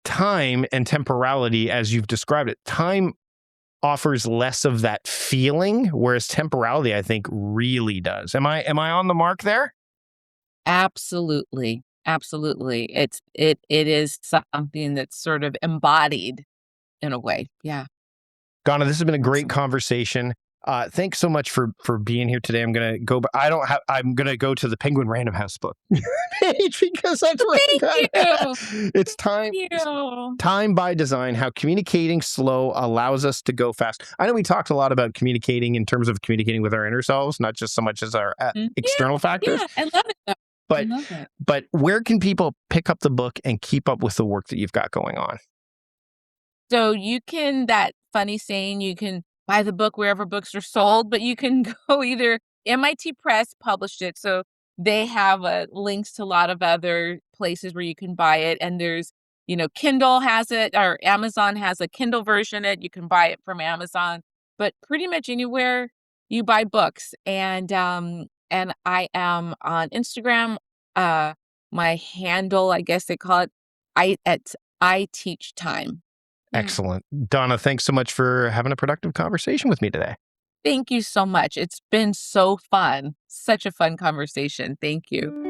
time and temporality, as you've described it, time offers less of that feeling, whereas temporality, I think, really does. Am I on the mark there? Absolutely. Absolutely. It is something that's sort of embodied in a way. Yeah, Donna, this has been a great absolutely. conversation. Thanks so much for being here today. I'm gonna go, but I'm gonna go to the Penguin Random House book page because that's where I Thank got you. it. It's Thank you. time by design, how communicating slow allows us to go fast. I know we talked a lot about communicating in terms of communicating with our inner selves, not just so much as our Yeah, external factors. yeah. I love it though. I But love it. where can people pick up the book and keep up with the work that you've got going on? So you can that funny saying, you can buy the book wherever books are sold, but you can go either MIT Press published it, so they have, links to a lot of other places where you can buy it, and there's Kindle has it or Amazon has a Kindle version it, you can buy it from Amazon, but pretty much anywhere you buy books, and I am on Instagram, uh, my handle, I guess they call it, I teach time. Yeah. Excellent. Donna, thanks so much for having a productive conversation with me today. Thank you so much. It's been so fun. Such a fun conversation. Thank you.